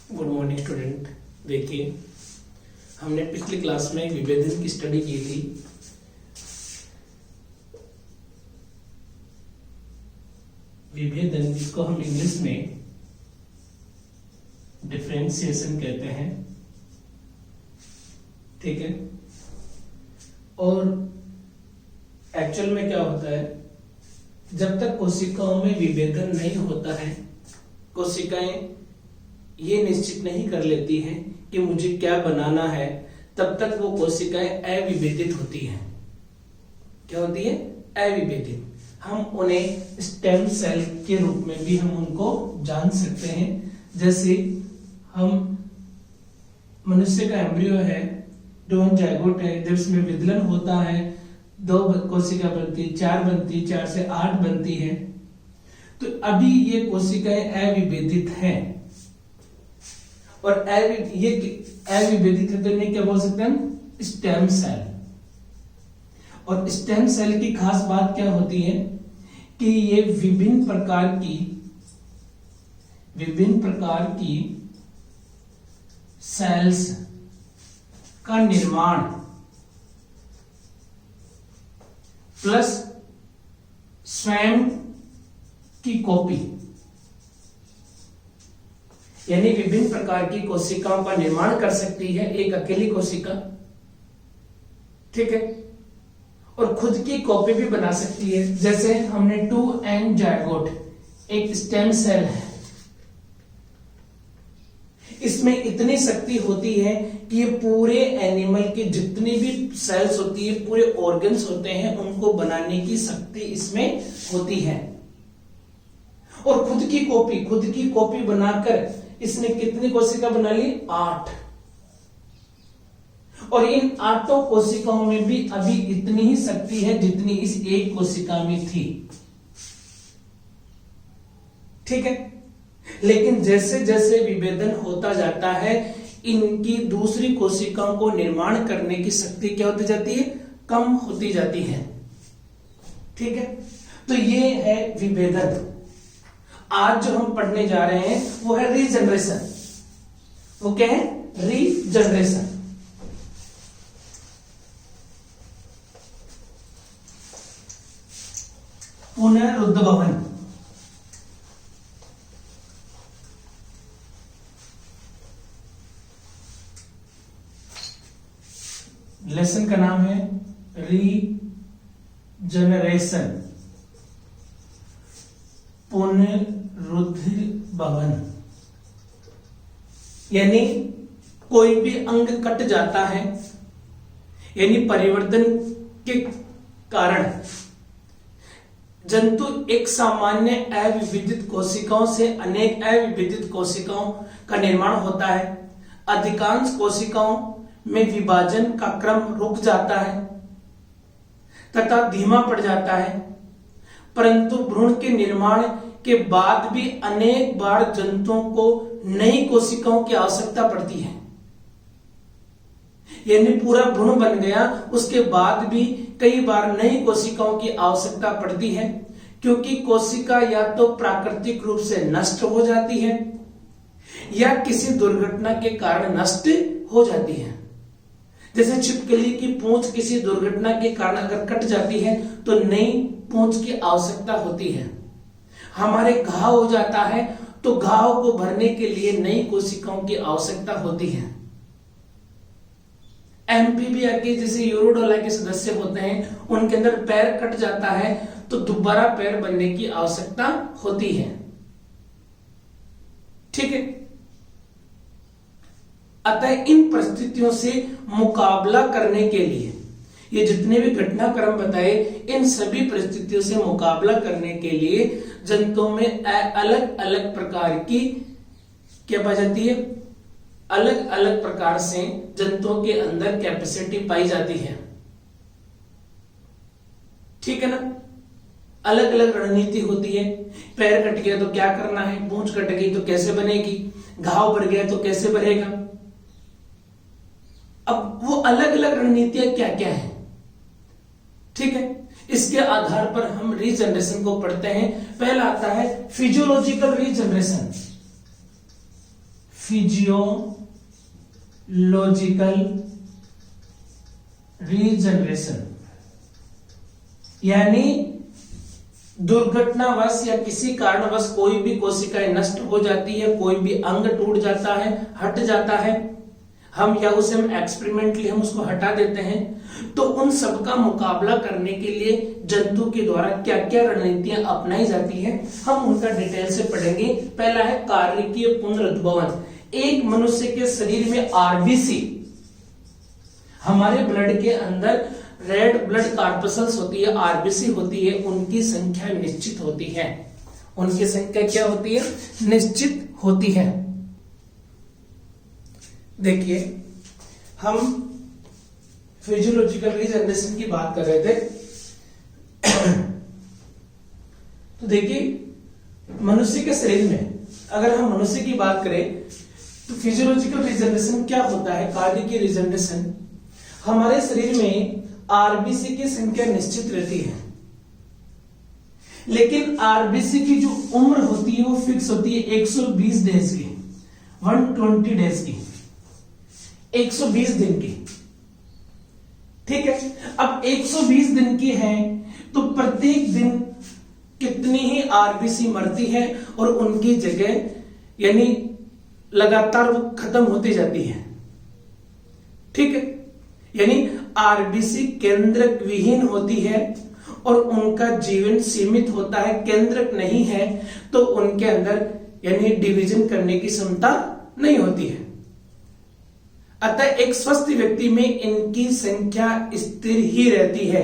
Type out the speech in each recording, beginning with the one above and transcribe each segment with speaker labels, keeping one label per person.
Speaker 1: Good morning student. देखिए, हमने पिछली क्लास में विभेदन की स्टडी की थी। विभेदन, जिसको हम इंग्लिश में डिफरेंशिएशन कहते हैं, ठीक है। और एक्चुअल में क्या होता है, जब तक कोशिकाओं में विभेदन नहीं होता है, कोशिकाएं ये निश्चित नहीं कर लेती हैं कि मुझे क्या बनाना है, तब तक वो कोशिकाएं अविभेदित होती हैं। क्या होती है? अविभेदित। हम उन्हें स्टेम सेल के रूप में भी हम उनको जान सकते हैं। जैसे हम मनुष्य का एम्ब्रियो है, डोन जायगोट है, जब इसमें विदलन होता है 2 कोशिका बनती, 4 बनती, 4 से 8 बनती है। तो अभी ये कोशिकाएं अविभेदित हैं, और ये अविभेदित है तो इन्हें क्या बोल सकते हैं हम? Stem cell. और स्टेम सेल की खास बात क्या होती है कि ये विभिन्न प्रकार की सेल्स का निर्माण प्लस स्वयं की कॉपी, यानी विभिन्न प्रकार की कोशिकाओं का निर्माण कर सकती है एक अकेली कोशिका, ठीक है। और खुद की कॉपी भी बना सकती है। जैसे हमने 2n जायगोट, एक स्टेम सेल है, इसमें इतनी शक्ति होती है कि ये पूरे एनिमल के जितने भी सेल्स होती है, पूरे ऑर्गन्स होते हैं, उनको बनाने की शक्ति इसमें होती है। और खुद की कॉपी बनाकर इसने कितनी कोशिका बना ली? 8। और इन 8 कोशिकाओं में भी अभी इतनी ही शक्ति है जितनी इस एक कोशिका में थी, ठीक है। लेकिन जैसे जैसे विभेदन होता जाता है, इनकी दूसरी कोशिकाओं को निर्माण करने की शक्ति क्या होती जाती है? कम होती जाती है, ठीक है। तो ये है विभेदन। आज जो हम पढ़ने जा रहे हैं वो है रीजनरेशन। वो क्या है? रीजनरेशन। पुनरुद्भवन। लेसन का नाम है रीजनरेशन, पुनरुद्भवन। यानी कोई भी अंग कट जाता है, यानी परिवर्तन के कारण जंतु एक सामान्य अविभेदित कोशिकाओं से अनेक अविभेदित कोशिकाओं का निर्माण होता है। अधिकांश कोशिकाओं में विभाजन का क्रम रुक जाता है तथा धीमा पड़ जाता है, परंतु भ्रूण के निर्माण के बाद भी अनेक बार जंतुओं को नई कोशिकाओं की आवश्यकता पड़ती है। यानी पूरा भ्रूण बन गया, उसके बाद भी कई बार नई कोशिकाओं की आवश्यकता पड़ती है, क्योंकि कोशिका या तो प्राकृतिक रूप से नष्ट हो जाती है या किसी दुर्घटना के कारण नष्ट हो जाती है। जैसे छिपकली की पूंछ किसी दुर्घटना के कारण अगर कट जाती है तो नई पूंछ की आवश्यकता होती है। हमारे घाव हो जाता है तो घाव को भरने के लिए नई कोशिकाओं की आवश्यकता होती है। एम्फीबिया के जैसे यूरोडोला के सदस्य होते हैं, उनके अंदर पैर कट जाता है तो दोबारा पैर बनने की आवश्यकता होती है, ठीक है। अतः इन परिस्थितियों से मुकाबला करने के लिए, ये जितने भी घटनाक्रम बताए, इन सभी परिस्थितियों से मुकाबला करने के लिए जंतुओं में अलग अलग प्रकार की क्या पाई जाती है? अलग अलग प्रकार से जंतुओं के अंदर कैपेसिटी पाई जाती है, ठीक है ना। अलग अलग रणनीति होती है। पैर कट गया तो क्या करना है, पूंछ कट गई तो कैसे बनेगी, घाव बढ़ गया तो कैसे बढ़ेगा। अब वो अलग अलग रणनीतियां क्या क्या है, ठीक है। इसके आधार पर हम रीजनरेशन को पढ़ते हैं। पहला आता है फिजियोलॉजिकल रीजनरेशन। फिजियोलॉजिकल रीजनरेशन, यानी दुर्घटनावश या किसी कारणवश कोई भी कोशिकाएं नष्ट हो जाती है, कोई भी अंग टूट जाता है, हट जाता है, हम या उसे हम एक्सपेरिमेंटली हम उसको हटा देते हैं, तो उन सब का मुकाबला करने के लिए जंतु के द्वारा क्या क्या रणनीतियां अपनाई जाती है, हम उनका डिटेल से पढ़ेंगे। पहला है कार्यकीय पुनरुद्भवन। एक मनुष्य के शरीर में आरबीसी, हमारे ब्लड के अंदर रेड ब्लड कार्पसल्स होती है, आरबीसी होती है, उनकी संख्या निश्चित होती है। उनकी संख्या क्या होती है? निश्चित होती है। देखिए, हम फिजियोलॉजिकल रीजनरेशन की बात कर रहे थे। तो देखिए, मनुष्य के शरीर में अगर हम मनुष्य की बात करें तो फिजियोलॉजिकल रीजनरेशन क्या होता है? कार्य की रीजनरेशन, हमारे शरीर में आरबीसी की संख्या निश्चित रहती है, लेकिन आरबीसी की जो उम्र होती है वो फिक्स होती है 120 डेज की, 120 डेज की, 120 दिन की। ठीक है, अब 120 दिन की है तो प्रत्येक दिन कितनी ही आरबीसी मरती है और उनकी जगह यानी लगातार वो खत्म होती जाती है। ठीक है, यानी आरबीसी केंद्रक विहीन होती है और उनका जीवन सीमित होता है, केंद्रक नहीं है तो उनके अंदर यानी डिवीजन करने की क्षमता नहीं होती है। अतः एक स्वस्थ व्यक्ति में इनकी संख्या स्थिर ही रहती है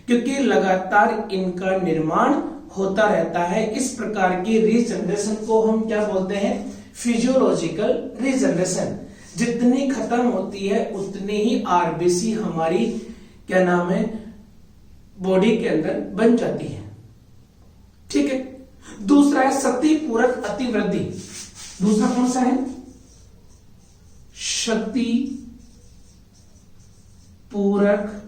Speaker 1: क्योंकि लगातार इनका निर्माण होता रहता है। इस प्रकार की रीजनरेशन को हम क्या बोलते हैं? Physiological regeneration. जितनी खत्म होती है उतनी ही आरबीसी हमारी क्या नाम है बॉडी के अंदर बन जाती है। ठीक है, दूसरा है शक्ति पूरक अतिवृद्धि। दूसरा कौन सा है? शक्ति पूरक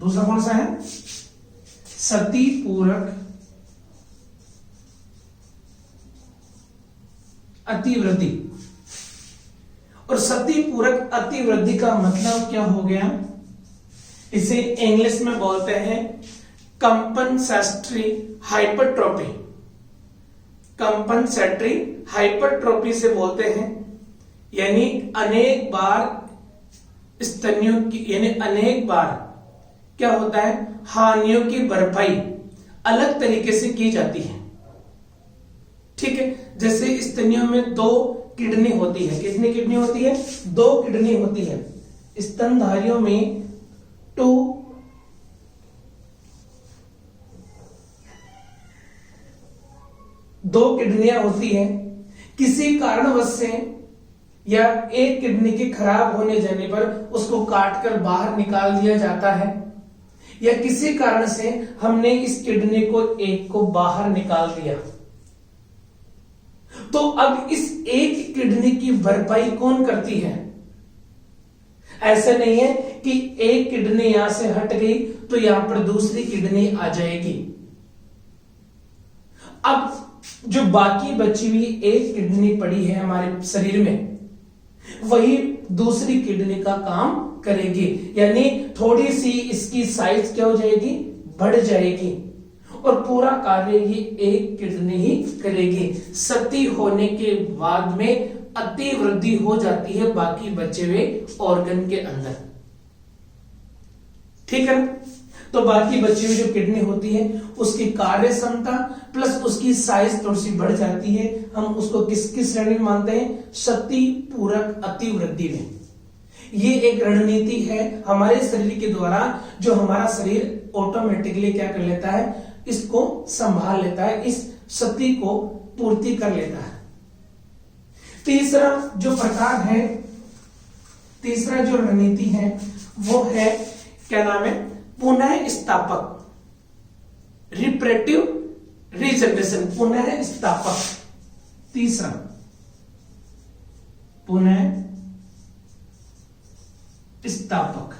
Speaker 1: दूसरा कौन सा है? सती पूरक अतिवृद्धि। और सती पूरक अतिवृद्धि का मतलब क्या हो गया? इसे इंग्लिश में बोलते हैं कंपनसेटरी हाइपरट्रोफी। कंपनसेटरी हाइपरट्रोफी से बोलते हैं यानी अनेक बार स्तनियों की यानी अनेक बार क्या होता है हानियों की भरपाई अलग तरीके से की जाती है। ठीक है, जैसे स्तनियों में 2 किडनी होती है। कितनी किडनी होती है? 2 किडनी होती है। स्तनधारियों में 2 किडनियां होती है। किसी कारणवश से या एक किडनी के खराब होने जाने पर उसको काटकर बाहर निकाल दिया जाता है या किसी कारण से हमने इस किडनी को एक को बाहर निकाल दिया तो अब इस एक किडनी की भरपाई कौन करती है? ऐसा नहीं है कि एक किडनी यहां से हट गई तो यहां पर दूसरी किडनी आ जाएगी। अब जो बाकी बची हुई एक किडनी पड़ी है हमारे शरीर में वही दूसरी किडनी का काम करेगी, यानी थोड़ी सी इसकी साइज क्या हो जाएगी? बढ़ जाएगी और पूरा कार्य ये एक किडनी ही करेगी। सती होने के बाद में अति वृद्धि हो जाती है बाकी बचे हुए ऑर्गन के अंदर। ठीक है, तो बाकी बची हुई जो किडनी होती है उसकी कार्य क्षमता प्लस उसकी साइज थोड़ी सी बढ़ जाती है। हम उसको किसकी श्रेणी में मानते हैं? शक्ति पूरक अतिवृद्धि में। ये एक रणनीति है हमारे शरीर के द्वारा जो हमारा शरीर ऑटोमेटिकली क्या कर लेता है? इसको संभाल लेता है, इस शक्ति को पूर्ति कर लेता है। तीसरा जो प्रकार है, तीसरा जो रणनीति है वो है क्या नाम है? पुनः स्थापक, रिपरेटिव रीजनरेशन, पुनः स्थापक। तीसरा पुनः पुनर्स्थापक,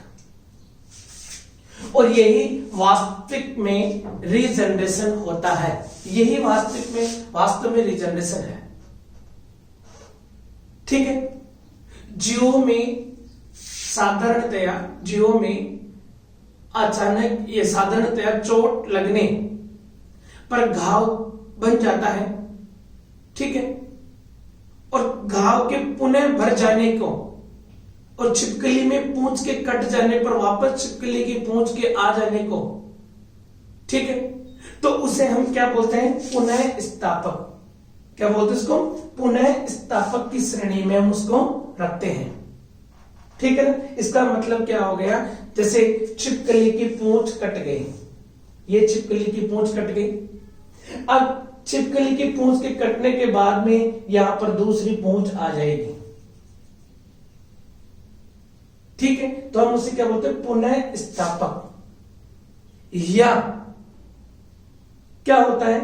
Speaker 1: और यही वास्तविक में रीजनरेशन होता है। यही वास्तव में रीजनरेशन है। ठीक है। जीवों में साधारणतया चोट लगने पर घाव बन जाता है। ठीक है। और घाव के पुनः भर जाने को और छिपकली में पूंछ के कट जाने पर वापस छिपकली की पूंछ के आ जाने को, ठीक है, तो उसे हम क्या बोलते हैं? पुनः स्थापक। क्या बोलते हैं उसको? पुनः स्थापक की श्रेणी में हम उसको रखते हैं। ठीक है ना। इसका मतलब क्या हो गया? जैसे छिपकली की पूंछ कट गई, ये छिपकली की पूंछ कट गई। अब छिपकली की पूंछ के कटने के बाद में यहां पर दूसरी पूंछ आ जाएगी। ठीक है। तो हम उसे क्या बोलते हैं? पुनः स्थापक। या क्या होता है?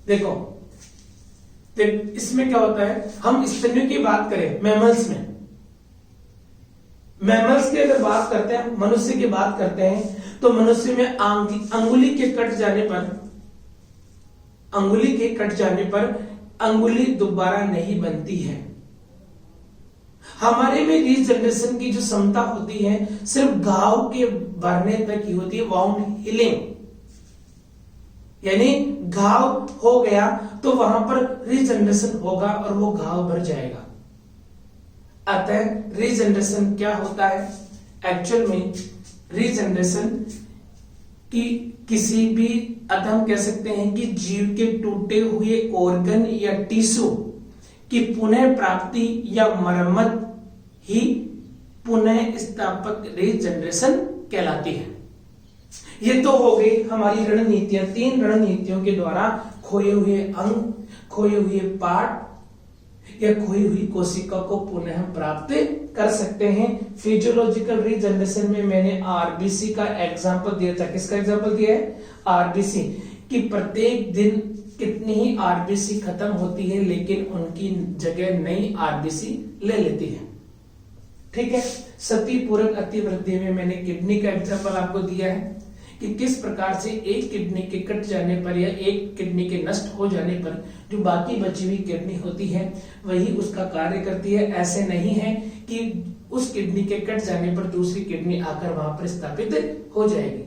Speaker 1: देखो इसमें क्या होता है, हम स्तनियों की बात करें, मैमल्स की अगर बात करते हैं, मनुष्य की बात करते हैं, तो मनुष्य में अंगुली के कट जाने पर अंगुली दोबारा नहीं बनती है। हमारे में रीजनरेशन की जो क्षमता होती है सिर्फ घाव के भरने तक ही होती है, वाउंड हीलिंग। यानी घाव हो गया तो वहां पर रीजनरेशन होगा और वो घाव भर जाएगा। अतः रीजनरेशन क्या होता है? एक्चुअल में रीजनरेशन की किसी भी, अतः हम कह सकते हैं कि जीव के टूटे हुए ऑर्गन या टिश्यू की पुनः प्राप्ति या मरम्मत ही पुनः स्थापक रीजनरेशन कहलाती है। ये तो हो गई हमारी रणनीतियां। 3 रणनीतियों के द्वारा खोए हुए अंग, खोए हुए पार्ट या खोई हुई कोशिका को पुनः प्राप्त कर सकते हैं। फिजियोलॉजिकल रीजनरेशन में मैंने आरबीसी का एग्जांपल दिया था। किसका एग्जांपल दिया है? आरबीसी की। प्रत्येक दिन कितनी ही आरबीसी खत्म होती है, लेकिन उनकी जगह नई आरबीसी ले लेती है। ठीक है। सती पूरक अतिवृद्धि में मैंने किडनी का एग्जांपल आपको दिया है कि किस प्रकार से एक किडनी के कट जाने पर या एक किडनी के नष्ट हो जाने पर जो बाकी बची हुई किडनी होती है वही उसका कार्य करती है। ऐसे नहीं है कि उस किडनी के कट जाने पर दूसरी किडनी आकर वहां पर स्थापित हो जाएगी।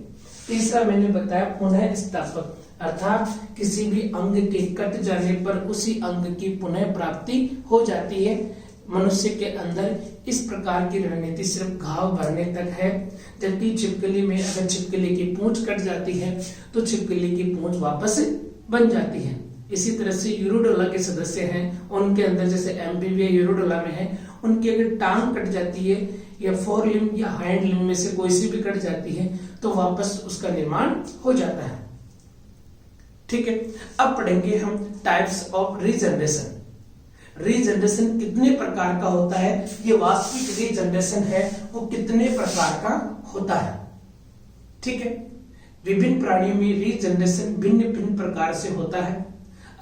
Speaker 1: तीसरा मैंने बताया पुनः स्थापक, अर्थात किसी भी अंग के कट जाने पर उसी अंग की पुनः प्राप्ति हो जाती है। मनुष्य के अंदर इस प्रकार की रणनीति सिर्फ घाव भरने तक है, जबकि छिपकली में अगर छिपकली की पूंछ कट जाती है तो छिपकली की पूंछ वापस बन जाती है। इसी तरह से यूरोडोला के सदस्य हैं, उनके अंदर जैसे एम्फीबिया यूरोडोला में है, उनकी अगर टांग कट जाती है या फोर लिम्ब या हाइंड लिम्ब में से कोई सी भी कट जाती है तो वापस उसका निर्माण हो जाता है। ठीक है। अब पढ़ेंगे हम टाइप्स ऑफ रीजनरेशन। रीजनरेशन कितने प्रकार का होता है, ये वास्तविक रीजनरेशन है वो कितने प्रकार का होता है। ठीक है। विभिन्न प्राणियों में रीजनरेशन भिन्न भिन्न प्रकार से होता है।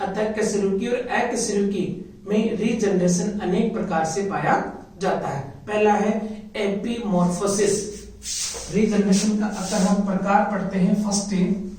Speaker 1: अतः कशेरुकी और अकशेरुकी में रीजनरेशन अनेक प्रकार से पाया जाता है। पहला है एपीमॉर्फोसिस। रीजनरेशन का अगर हम प्रकार पढ़ते हैं, फर्स्ट है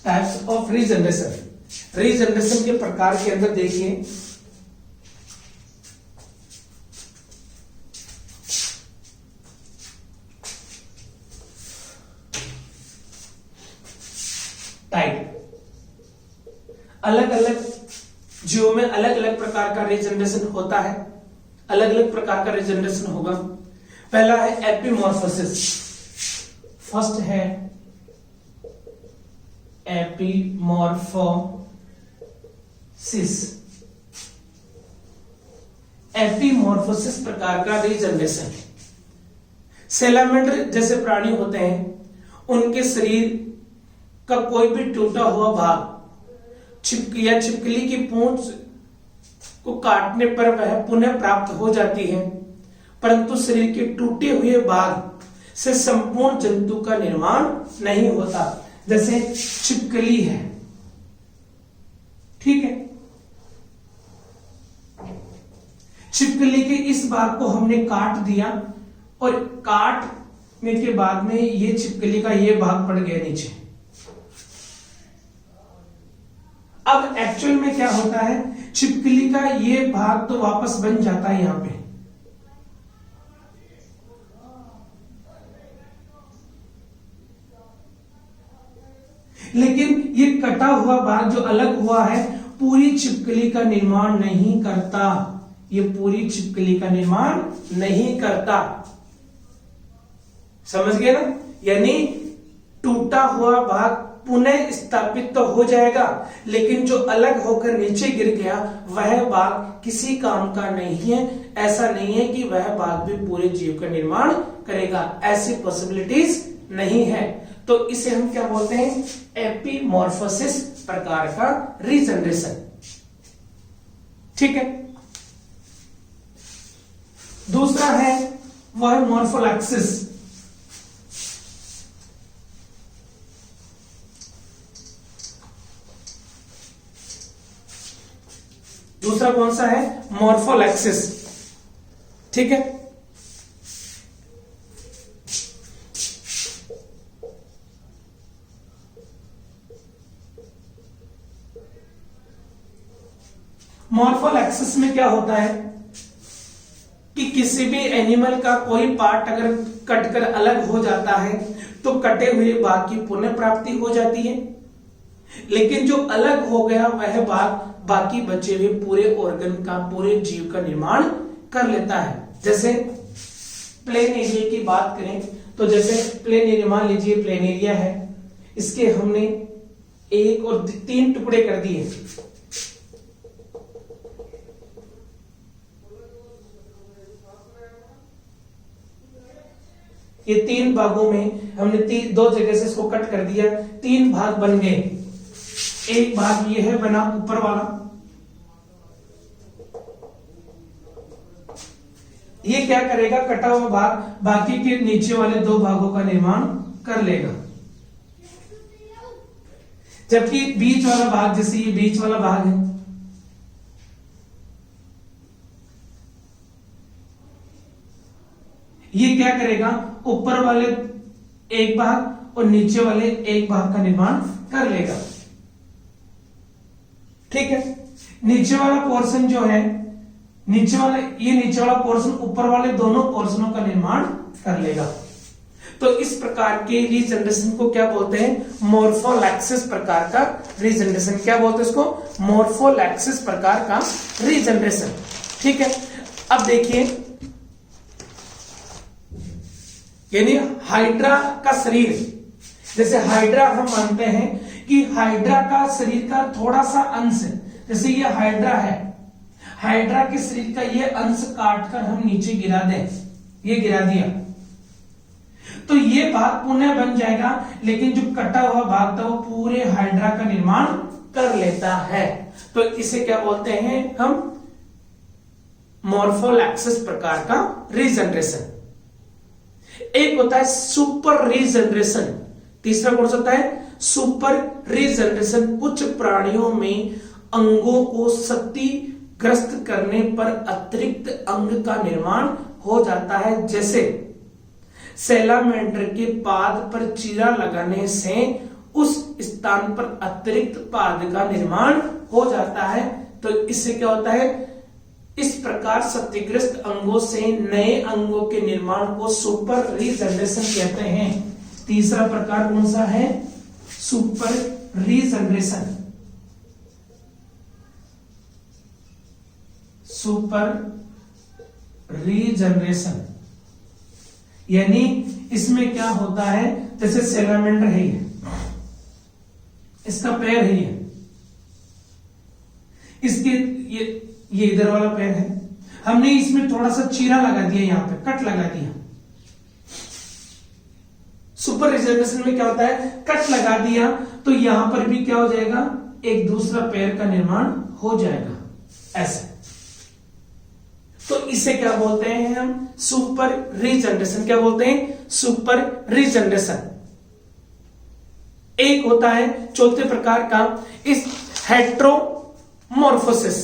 Speaker 1: टाइप्स ऑफ रीजनरेशन। रीजनरेशन के प्रकार के अंदर देखिए टाइप, अलग अलग जीवों में अलग अलग प्रकार का रीजनरेशन होता है, अलग अलग प्रकार का रीजनरेशन होगा। पहला है एपीमॉर्फोसिस। फर्स्ट है एपीमॉर्फोसिस। एपीमॉर्फोसिस प्रकार का रीजनरेशन। सैलामेंडर जैसे प्राणी होते हैं उनके शरीर का कोई भी टूटा हुआ भाग छिपकली की पूंछ को काटने पर वह पुनः प्राप्त हो जाती है, परंतु शरीर के टूटे हुए भाग से संपूर्ण जंतु का निर्माण नहीं होता। जैसे छिपकली है, ठीक है, छिपकली के इस भाग को हमने काट दिया और काटने के बाद में ये छिपकली का ये भाग पड़ गया नीचे। अब एक्चुअल में क्या होता है, छिपकली का ये भाग तो वापस बन जाता है यहां पे, लेकिन ये कटा हुआ भाग जो अलग हुआ है पूरी छिपकली का निर्माण नहीं करता। ये पूरी छिपकली का निर्माण नहीं करता, समझ गए ना। यानी टूटा हुआ भाग पुनः स्थापित तो हो जाएगा, लेकिन जो अलग होकर नीचे गिर गया वह भाग किसी काम का नहीं है। ऐसा नहीं है कि वह भाग भी पूरे जीव का निर्माण करेगा, ऐसी पॉसिबिलिटीज नहीं है। तो इसे हम क्या बोलते हैं, एपीमॉर्फोसिस प्रकार का रीजनरेशन, ठीक है। दूसरा है वह मॉर्फोलैक्सिस। दूसरा कौन सा है, मॉर्फोलैक्सिस, ठीक है। मॉर्फोलैक्सिस में क्या होता है कि किसी भी एनिमल का कोई पार्ट अगर कटकर अलग हो जाता है तो कटे हुए भाग की पुनः प्राप्ति हो जाती है, लेकिन जो अलग हो गया वह भाग बाकी बचे हुए पूरे ऑर्गन का, पूरे जीव का निर्माण कर लेता है। जैसे प्लेन एरिया की बात करें तो जैसे प्लेन एरिया, मान लीजिए प्लेन एरिया है, इसके हमने 1 और 3 टुकड़े कर दिए। ये 3 भागों में हमने 2 जगह से इसको कट कर दिया, 3 भाग बन गए। एक भाग ये है बना ऊपर वाला, ये क्या करेगा, कटा हुआ भाग बाकी के नीचे वाले 2 भागों का निर्माण कर लेगा। जबकि बीच वाला भाग, जैसे ये बीच वाला भाग है, ये क्या करेगा, ऊपर वाले एक भाग और नीचे वाले एक भाग का निर्माण कर लेगा, ठीक है। नीचे वाला पोर्शन जो है, नीचे वाला पोर्शन ऊपर वाले दोनों पोर्शनों का निर्माण कर लेगा। तो इस प्रकार के रीजनरेशन को क्या बोलते हैं, मॉर्फोलैक्सिस प्रकार का रीजनरेशन। क्या बोलते हैं इसको, मॉर्फोलैक्सिस प्रकार का रीजनरेशन, ठीक है। अब देखिए, यानी हाइड्रा का शरीर, जैसे हाइड्रा हम मानते हैं कि हाइड्रा का शरीर का थोड़ा सा अंश, जैसे ये हाइड्रा है, हाइड्रा के शरीर का ये अंश काटकर हम नीचे गिरा दें, ये गिरा दिया तो ये भाग पुनः बन जाएगा, लेकिन जो कटा हुआ भाग था वो पूरे हाइड्रा का निर्माण कर लेता है। तो इसे क्या बोलते हैं हम, मॉर्फोलैक्सिस प्रकार का रीजनरेशन। एक होता है सुपर रीजनरेशन, तीसरा कौन सा होता है, सुपर रीजनरेशन। कुछ प्राणियों में अंगों को क्षतिग्रस्त करने पर अतिरिक्त अंग का निर्माण हो जाता है। जैसे सैलामेंडर के पाद पर चीरा लगाने से उस स्थान पर अतिरिक्त पाद का निर्माण हो जाता है। तो इससे क्या होता है, इस प्रकार क्षतिग्रस्त अंगों से नए अंगों के निर्माण को सुपर रीजनरेशन कहते हैं। तीसरा प्रकार कौन सा है, सुपर रीजनरेशन। सुपर रीजनरेशन यानी इसमें क्या होता है, जैसे सैलामेंडर है, इसका पैर है, इसके ये इधर वाला पैर है, हमने इसमें थोड़ा सा चीरा लगा दिया, यहां पे कट लगा दिया, सुपर रिजनरेशन में क्या होता है, कट लगा दिया तो यहां पर भी क्या हो जाएगा, एक दूसरा पेयर का निर्माण हो जाएगा ऐसे। तो इसे क्या बोलते हैं हम, सुपर रीजनरेशन। क्या बोलते हैं, सुपर रीजनरेशन। एक होता है चौथे प्रकार का इस हेट्रोमॉर्फोसिस।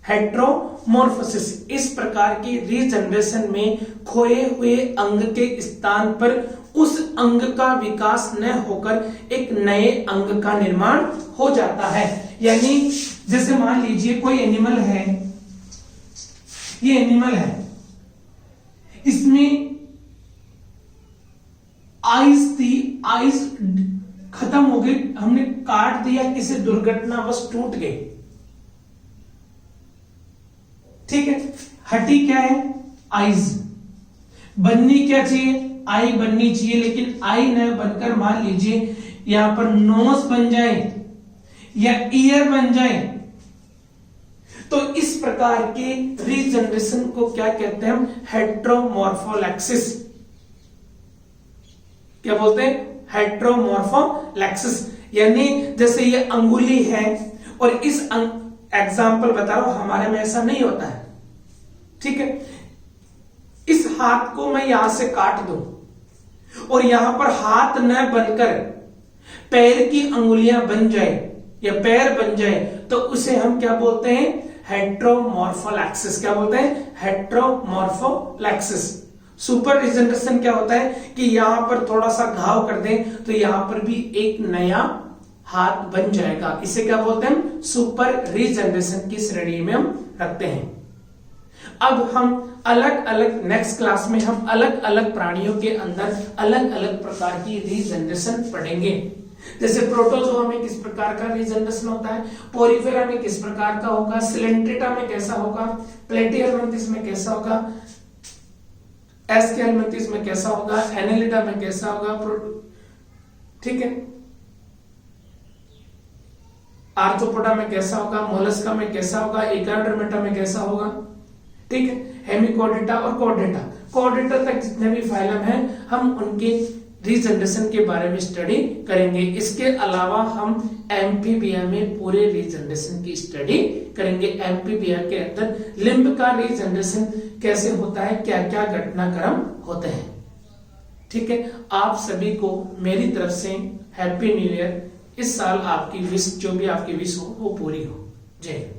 Speaker 1: हेट्रोमॉर्फोसिस, इस प्रकार की रीजनरेशन में खोए हुए अंग के स्थान पर उस अंग का विकास न होकर एक नए अंग का निर्माण हो जाता है। यानी जैसे मान लीजिए कोई एनिमल है, ये एनिमल है, इसमें आइज थी, आइज खत्म हो गई, हमने काट दिया, किसी दुर्घटनावश टूट गई, ठीक है। हड्डी क्या है, आइज। बननी क्या चाहिए, आई बननी चाहिए, लेकिन आई न बनकर मान लीजिए यहां पर नोज बन जाए या ईयर बन जाए, तो इस प्रकार के रीजनरेशन को क्या कहते हैं हम, हेट्रोमॉर्फोलैक्सिस। क्या बोलते हैं, हेट्रोमॉर्फोलैक्सिस। यानी जैसे ये अंगुली है और इस एग्जाम्पल बता रहा हूं, हमारे में ऐसा नहीं होता है, ठीक है। इस हाथ को मैं यहां से काट दूं और यहां पर हाथ न बनकर पैर की अंगुलियां बन जाए या पैर बन जाए, तो उसे हम क्या बोलते हैं, हेट्रोमॉर्फोलैक्सिस। क्या बोलते हैं, हेट्रोमॉर्फोलैक्सिस। सुपर रीजनरेशन क्या होता है कि यहां पर थोड़ा सा घाव कर दें तो यहां पर भी एक नया हाथ बन जाएगा। इसे क्या बोलते हैं हम, सुपर रीजनरेशन की श्रेणी में हम रखते हैं। अब हम अलग अलग नेक्स्ट क्लास में हम अलग अलग प्राणियों के अंदर अलग अलग प्रकार की रीजनरेशन पढ़ेंगे। जैसे प्रोटोजोआ में किस प्रकार का रीजनरेशन होता है, पोरिफेरा में किस प्रकार का होगा, सिलेंट्रेटा में कैसा होगा, प्लेटिहेल्मिन्थस में कैसा होगा, एस्केल्मिन्थस में कैसा होगा, एनेलिडा में कैसा होगा, ठीक है, आर्थ्रोपोडा में कैसा होगा, मोलस्का में कैसा होगा, एकार्डर्मेटा में कैसा होगा, ठीक है, हेमिकोडेटा और कोडेटा। कोडेटा तक जितने भी फाइलम हैं हम उनके रीजनरेशन के बारे में स्टडी करेंगे। इसके अलावा हम एम्फीबिया में पूरे रीजनरेशन की स्टडी करेंगे। एम्फीबिया के अंदर लिम्ब का रीजनरेशन कैसे होता है, क्या क्या घटनाक्रम होते हैं, ठीक है। आप सभी को मेरी तरफ से हैप्पी न्यू ईयर। इस साल आपकी विश, जो भी आपकी विश हो वो पूरी हो। जय हिंद।